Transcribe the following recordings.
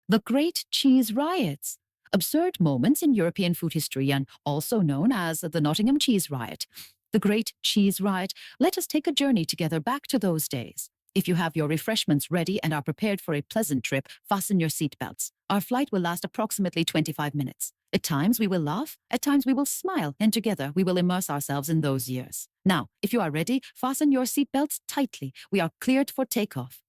The Great Cheese Riots, absurd moments in European food history and also known as the Nottingham Cheese Riot. The Great Cheese Riot, let us take a journey together back to those days. If you have your refreshments ready and are prepared for a pleasant trip, fasten your seatbelts. Our flight will last approximately 25 minutes. At times we will laugh, at times we will smile, and together we will immerse ourselves in those years. Now, if you are ready, fasten your seatbelts tightly. We are cleared for takeoff.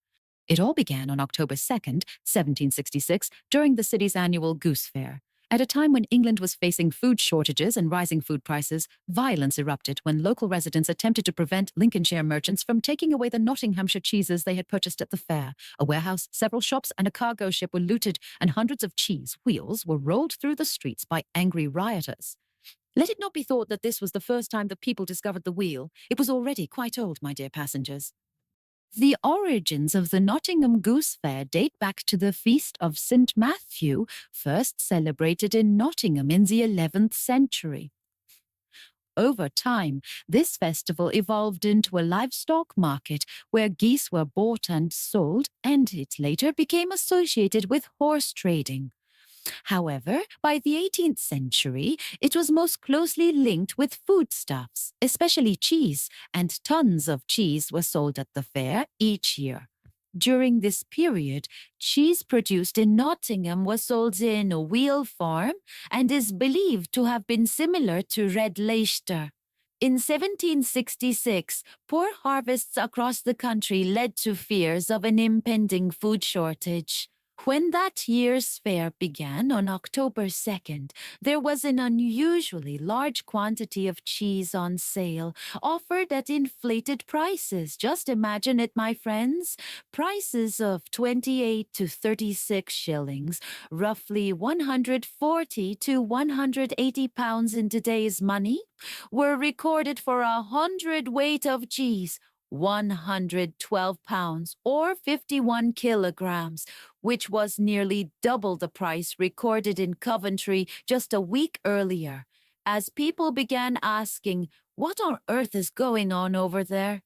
It all began on October 2nd, 1766, during the city's annual Goose Fair. At a time when England was facing food shortages and rising food prices, violence erupted when local residents attempted to prevent Lincolnshire merchants from taking away the Nottinghamshire cheeses they had purchased at the fair. A warehouse, several shops, and a cargo ship were looted, and hundreds of cheese wheels were rolled through the streets by angry rioters. Let it not be thought that this was the first time that people discovered the wheel. It was already quite old, my dear passengers. The origins of the Nottingham Goose Fair date back to the Feast of St. Matthew, first celebrated in Nottingham in the 11th century. Over time, this festival evolved into a livestock market where geese were bought and sold, and it later became associated with horse trading. However, by the 18th century, it was most closely linked with foodstuffs, especially cheese, and tons of cheese were sold at the fair each year. During this period, cheese produced in Nottingham was sold in a wheel form and is believed to have been similar to red Leicester. In 1766, poor harvests across the country led to fears of an impending food shortage. When that year's fair began on October 2nd, there was an unusually large quantity of cheese on sale, offered at inflated prices. Just imagine it, my friends. Prices of 28 to 36 shillings, roughly 140 to 180 pounds in today's money, were recorded for 100 weight of cheese, 112 pounds or 51 kilograms, which was nearly double the price recorded in Coventry just a week earlier, as people began asking, what on earth is going on over there?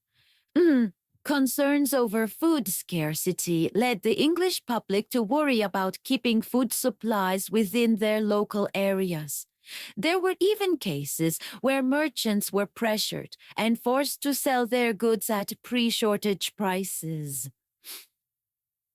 Concerns over food scarcity led the English public to worry about keeping food supplies within their local areas. There were even cases where merchants were pressured and forced to sell their goods at pre-shortage prices.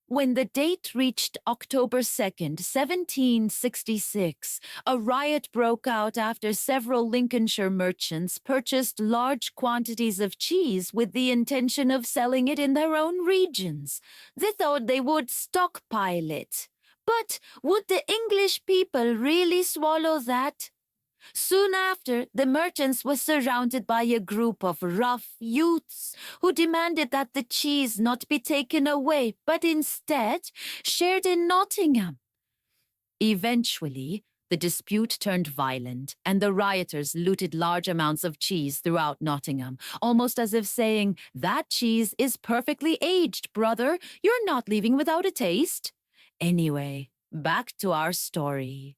When the date reached October 2nd, 1766, a riot broke out after several Lincolnshire merchants purchased large quantities of cheese with the intention of selling it in their own regions. They thought they would stockpile it. But would the English people really swallow that? Soon after, the merchants were surrounded by a group of rough youths who demanded that the cheese not be taken away, but instead shared in Nottingham. Eventually, the dispute turned violent, and the rioters looted large amounts of cheese throughout Nottingham, almost as if saying, "That cheese is perfectly aged, brother. You're not leaving without a taste." Anyway, back to our story.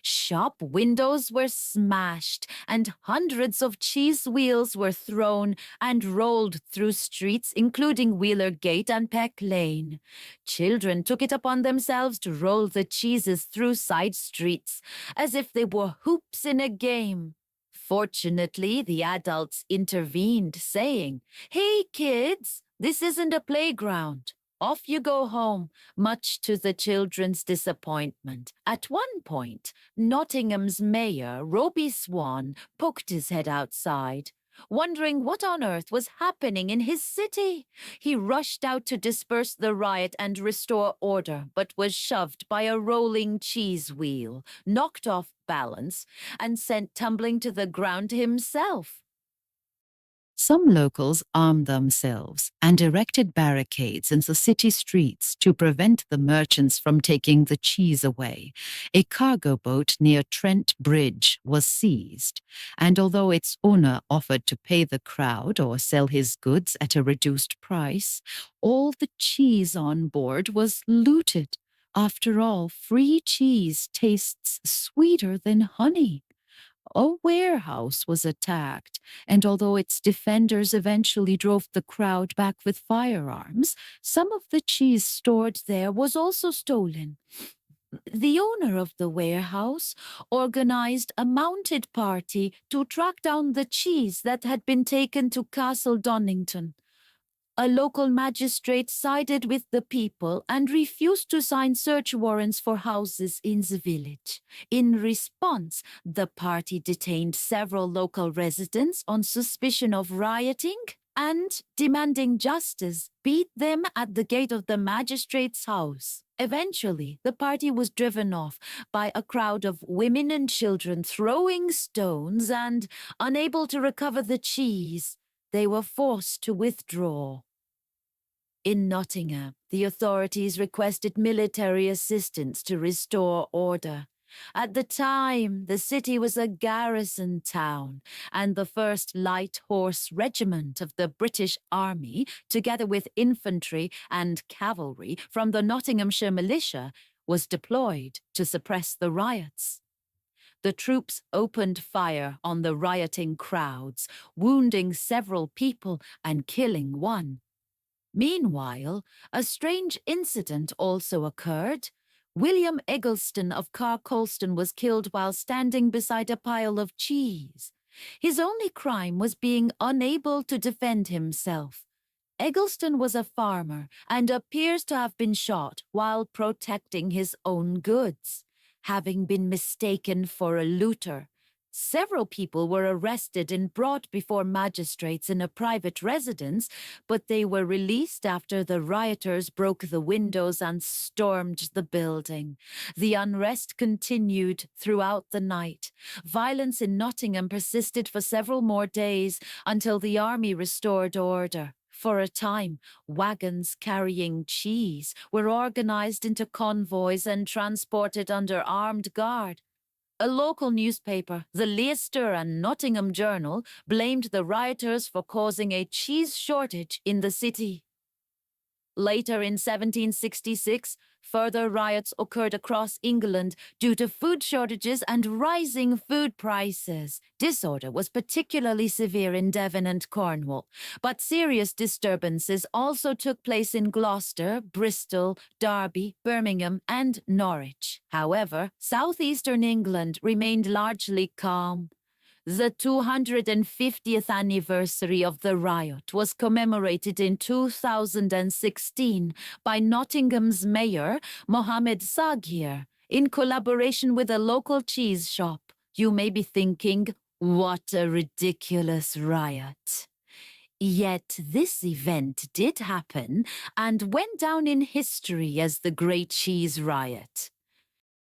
Shop windows were smashed, and hundreds of cheese wheels were thrown and rolled through streets, including Wheeler Gate and Peck Lane. Children took it upon themselves to roll the cheeses through side streets, as if they were hoops in a game. Fortunately, the adults intervened, saying, "Hey, kids, this isn't a playground. Off you go home," much to the children's disappointment. At one point, Nottingham's mayor, Roby Swan, poked his head outside, wondering what on earth was happening in his city. He rushed out to disperse the riot and restore order, but was shoved by a rolling cheese wheel, knocked off balance, and sent tumbling to the ground himself. Some locals armed themselves and erected barricades in the city streets to prevent the merchants from taking the cheese away. A cargo boat near Trent Bridge was seized, and although its owner offered to pay the crowd or sell his goods at a reduced price, all the cheese on board was looted. After all, free cheese tastes sweeter than honey. A warehouse was attacked, and although its defenders eventually drove the crowd back with firearms, some of the cheese stored there was also stolen. The owner of the warehouse organized a mounted party to track down the cheese that had been taken to Castle Donington. A local magistrate sided with the people and refused to sign search warrants for houses in the village. In response, the party detained several local residents on suspicion of rioting and, demanding justice, beat them at the gate of the magistrate's house. Eventually, the party was driven off by a crowd of women and children throwing stones and, unable to recover the cheese, they were forced to withdraw. In Nottingham, the authorities requested military assistance to restore order. At the time, the city was a garrison town, and the 1st Light Horse Regiment of the British Army, together with infantry and cavalry from the Nottinghamshire militia, was deployed to suppress the riots. The troops opened fire on the rioting crowds, wounding several people and killing one. Meanwhile, a strange incident also occurred. William Eggleston of Carcolston was killed while standing beside a pile of cheese. His only crime was being unable to defend himself. Eggleston was a farmer and appears to have been shot while protecting his own goods, having been mistaken for a looter. Several people were arrested and brought before magistrates in a private residence, but they were released after the rioters broke the windows and stormed the building. The unrest continued throughout the night. Violence in Nottingham persisted for several more days until the army restored order. For a time, wagons carrying cheese were organized into convoys and transported under armed guard. A local newspaper, the Leicester and Nottingham Journal, blamed the rioters for causing a cheese shortage in the city. Later in 1766, further riots occurred across England due to food shortages and rising food prices. Disorder was particularly severe in Devon and Cornwall, but serious disturbances also took place in Gloucester, Bristol, Derby, Birmingham, and Norwich. However, southeastern England remained largely calm. The 250th anniversary of the riot was commemorated in 2016 by Nottingham's mayor, Mohammed Saghir, in collaboration with a local cheese shop. You may be thinking, what a ridiculous riot. Yet this event did happen and went down in history as the Great Cheese Riot.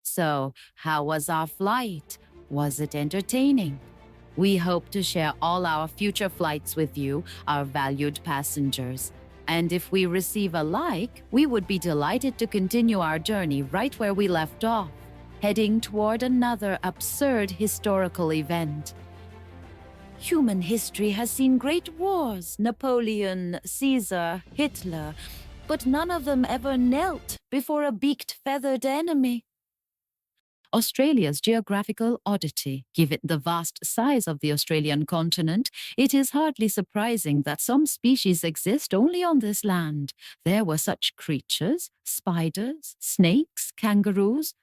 So, how was our flight? Was it entertaining? We hope to share all our future flights with you, our valued passengers. And if we receive a like, we would be delighted to continue our journey right where we left off, heading toward another absurd historical event. Human history has seen great wars, Napoleon, Caesar, Hitler, but none of them ever knelt before a beaked, feathered enemy. Australia's geographical oddity. Given the vast size of the Australian continent, it is hardly surprising that some species exist only on this land. There were such creatures, spiders, snakes, kangaroos,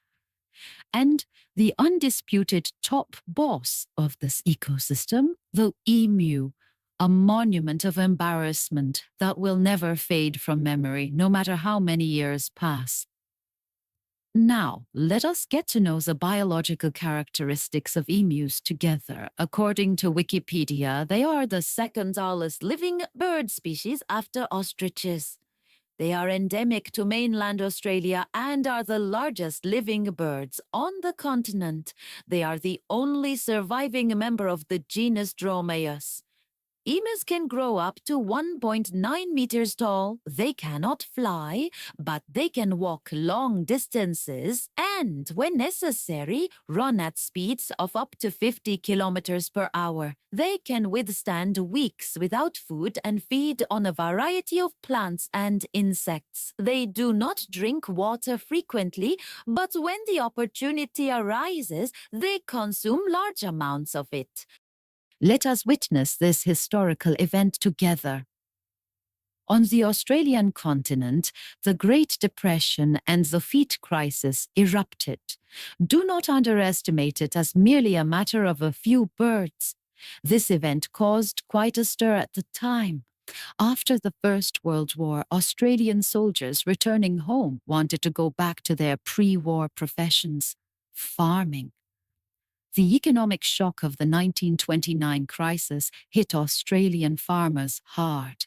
and the undisputed top boss of this ecosystem, the emu, a monument of embarrassment that will never fade from memory, no matter how many years pass. Now, let us get to know the biological characteristics of emus together. According to Wikipedia, they are the second tallest living bird species after ostriches. They are endemic to mainland Australia and are the largest living birds on the continent. They are the only surviving member of the genus Dromaeus. Emus can grow up to 1.9 meters tall. They cannot fly, but they can walk long distances and, when necessary, run at speeds of up to 50 kilometers per hour. They can withstand weeks without food and feed on a variety of plants and insects. They do not drink water frequently, but when the opportunity arises, they consume large amounts of it. Let us witness this historical event together. On the Australian continent, the Great Depression and the wheat crisis erupted. Do not underestimate it as merely a matter of a few birds. This event caused quite a stir at the time. After the First World War, Australian soldiers returning home wanted to go back to their pre-war professions, farming. The economic shock of the 1929 crisis hit Australian farmers hard.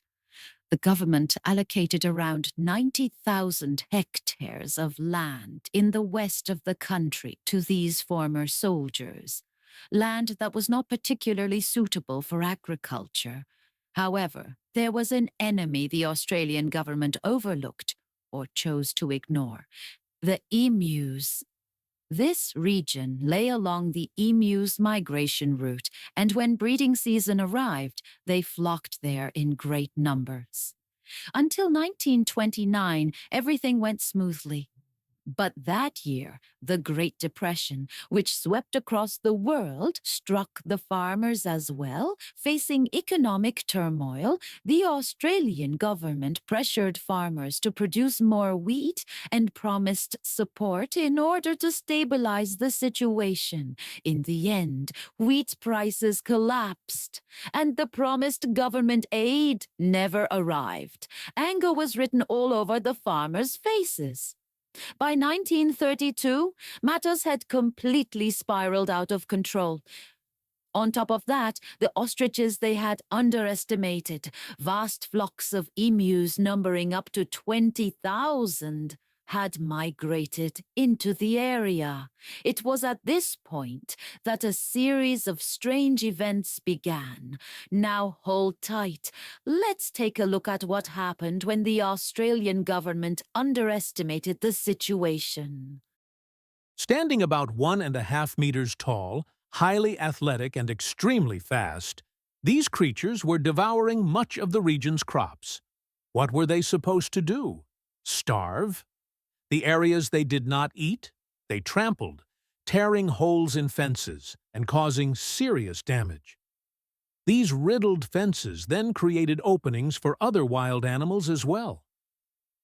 The government allocated around 90,000 hectares of land in the west of the country to these former soldiers, land that was not particularly suitable for agriculture. However, there was an enemy the Australian government overlooked or chose to ignore: the emus. This region lay along the emu's migration route, and when breeding season arrived, they flocked there in great numbers. Until 1929, everything went smoothly. But that year, the Great Depression, which swept across the world, struck the farmers as well. Facing economic turmoil, the Australian government pressured farmers to produce more wheat and promised support in order to stabilize the situation. In the end, wheat prices collapsed, and the promised government aid never arrived. Anger was written all over the farmers' faces. By 1932, matters had completely spiraled out of control. On top of that, the ostriches they had underestimated, vast flocks of emus numbering up to 20,000, had migrated into the area. It was at this point that a series of strange events began. Now hold tight. Let's take a look at what happened when the Australian government underestimated the situation. Standing about 1.5 meters tall, highly athletic and extremely fast, these creatures were devouring much of the region's crops. What were they supposed to do? Starve? The areas they did not eat, they trampled, tearing holes in fences and causing serious damage. These riddled fences then created openings for other wild animals as well.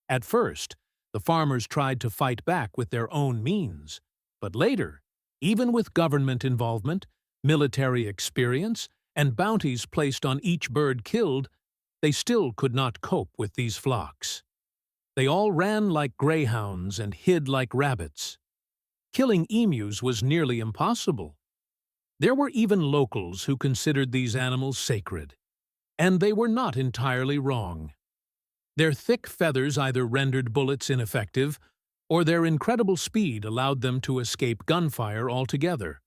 At first, the farmers tried to fight back with their own means, but later, even with government involvement, military experience, and bounties placed on each bird killed, they still could not cope with these flocks. They all ran like greyhounds and hid like rabbits. Killing emus was nearly impossible. There were even locals who considered these animals sacred, and they were not entirely wrong. Their thick feathers either rendered bullets ineffective, or their incredible speed allowed them to escape gunfire altogether,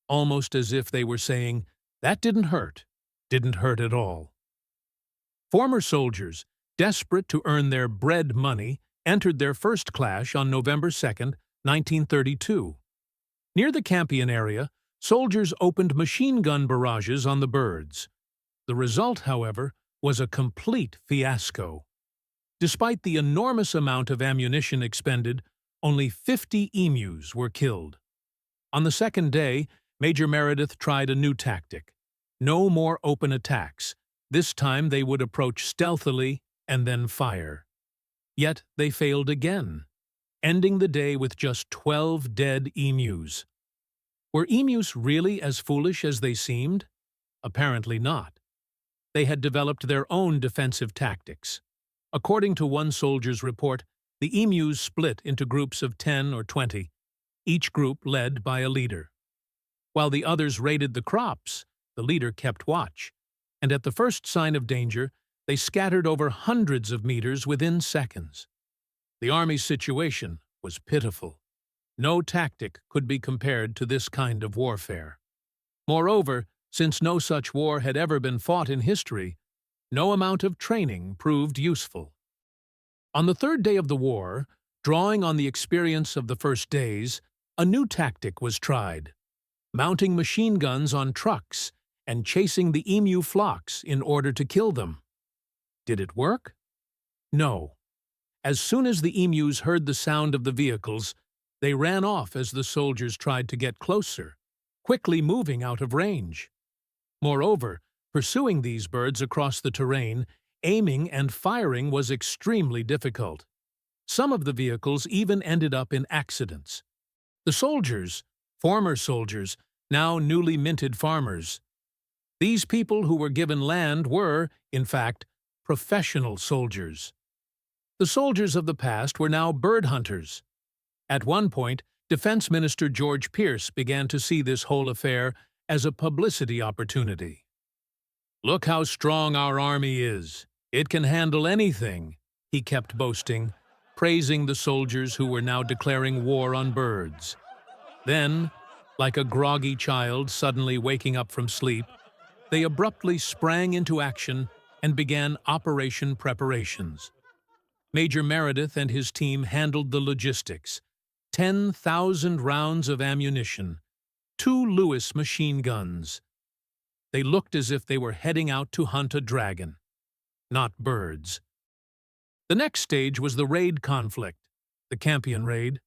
almost as if they were saying, "That didn't hurt at all." Former soldiers, desperate to earn their bread money, entered their first clash on November 2, 1932. Near the Campion area, soldiers opened machine gun barrages on the birds. The result, however, was a complete fiasco. Despite the enormous amount of ammunition expended, only 50 emus were killed. On the second day, Major Meredith tried a new tactic. No more open attacks. This time they would approach stealthily and then fire. Yet they failed again, ending the day with just 12 dead emus. Were emus really as foolish as they seemed? Apparently not. They had developed their own defensive tactics. According to one soldier's report, the emus split into groups of 10 or 20, each group led by a leader. While the others raided the crops, the leader kept watch, and at the first sign of danger, they scattered over hundreds of meters within seconds. The army's situation was pitiful. No tactic could be compared to this kind of warfare. Moreover, since no such war had ever been fought in history, no amount of training proved useful. On the third day of the war, drawing on the experience of the first days, a new tactic was tried: mounting machine guns on trucks and chasing the emu flocks in order to kill them. Did it work? No. As soon as the emus heard the sound of the vehicles, they ran off as the soldiers tried to get closer, quickly moving out of range. Moreover, pursuing these birds across the terrain, aiming and firing was extremely difficult. Some of the vehicles even ended up in accidents. The soldiers, former soldiers, now newly minted farmers. These people who were given land were, in fact, professional soldiers. The soldiers of the past were now bird hunters. At one point, Defense Minister George Pierce began to see this whole affair as a publicity opportunity. "Look how strong our army is. It can handle anything," he kept boasting, praising the soldiers who were now declaring war on birds. Then, like a groggy child suddenly waking up from sleep, they abruptly sprang into action and began operation preparations. Major Meredith and his team handled the logistics: 10,000 rounds of ammunition, 2 Lewis machine guns. They looked as if they were heading out to hunt a dragon, not birds. The next stage was the raid conflict, the Campion raid.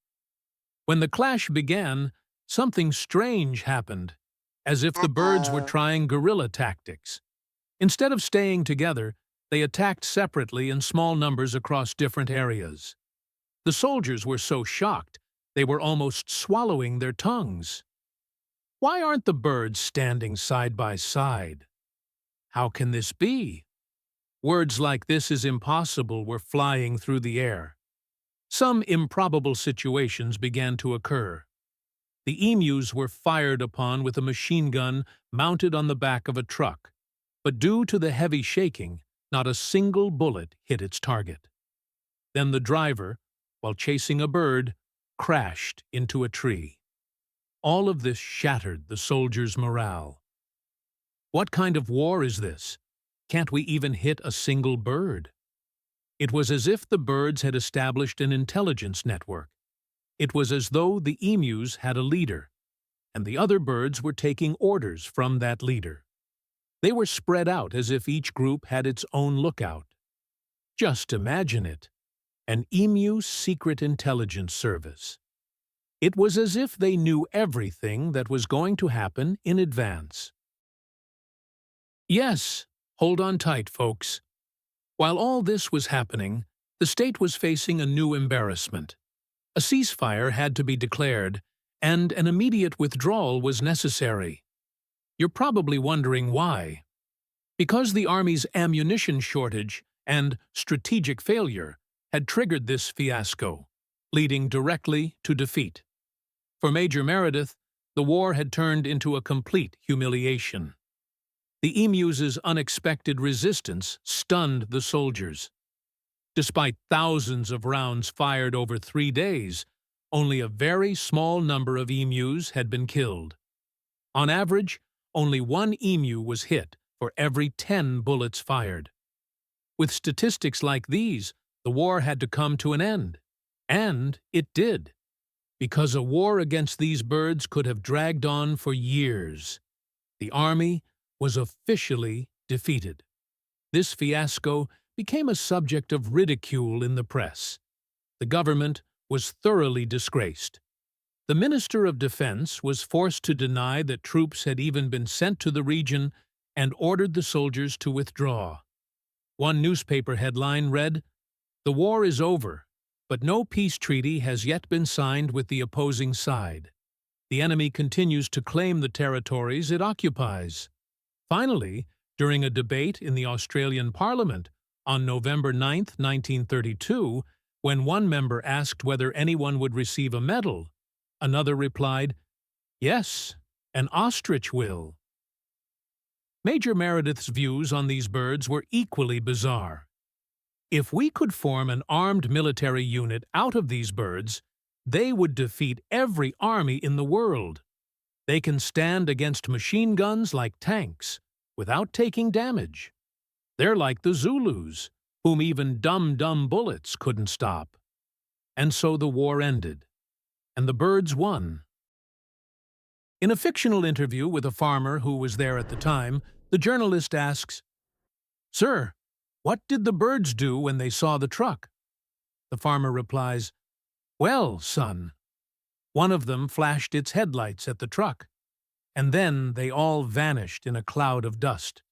When the clash began, something strange happened, as if the birds were trying guerrilla tactics. Instead of staying together, they attacked separately in small numbers across different areas. The soldiers were so shocked, they were almost swallowing their tongues. Why aren't the birds standing side by side? How can this be? Words like "this is impossible" were flying through the air. Some improbable situations began to occur. The emus were fired upon with a machine gun mounted on the back of a truck, but due to the heavy shaking, not a single bullet hit its target. Then the driver, while chasing a bird, crashed into a tree. All of this shattered the soldiers' morale. What kind of war is this? Can't we even hit a single bird? It was as if the birds had established an intelligence network. It was as though the emus had a leader, and the other birds were taking orders from that leader. They were spread out as if each group had its own lookout. Just imagine it, an emu secret intelligence service. It was as if they knew everything that was going to happen in advance. Yes, hold on tight, folks. While all this was happening, the state was facing a new embarrassment. A ceasefire had to be declared, and an immediate withdrawal was necessary. You're probably wondering why. Because the Army's ammunition shortage and strategic failure had triggered this fiasco, leading directly to defeat. For Major Meredith, the war had turned into a complete humiliation. The emus' unexpected resistance stunned the soldiers. Despite thousands of rounds fired over 3 days, only a very small number of emus had been killed. On average, only 1 emu was hit for every 10 bullets fired. With statistics like these, the war had to come to an end. And it did. Because a war against these birds could have dragged on for years. The Army was officially defeated. This fiasco became a subject of ridicule in the press. The government was thoroughly disgraced. The Minister of Defense was forced to deny that troops had even been sent to the region and ordered the soldiers to withdraw. One newspaper headline read, "The war is over, but no peace treaty has yet been signed with the opposing side. The enemy continues to claim the territories it occupies." Finally, during a debate in the Australian Parliament on November 9, 1932, when one member asked whether anyone would receive a medal, another replied, "Yes, an ostrich will." Major Meredith's views on these birds were equally bizarre. If we could form an armed military unit out of these birds, they would defeat every army in the world. They can stand against machine guns like tanks, without taking damage. They're like the Zulus, whom even dumb bullets couldn't stop. And so the war ended, and the birds won. In a fictional interview with a farmer who was there at the time, the journalist asks, "Sir, what did the birds do when they saw the truck?" The farmer replies, "Well, son, one of them flashed its headlights at the truck, and then they all vanished in a cloud of dust."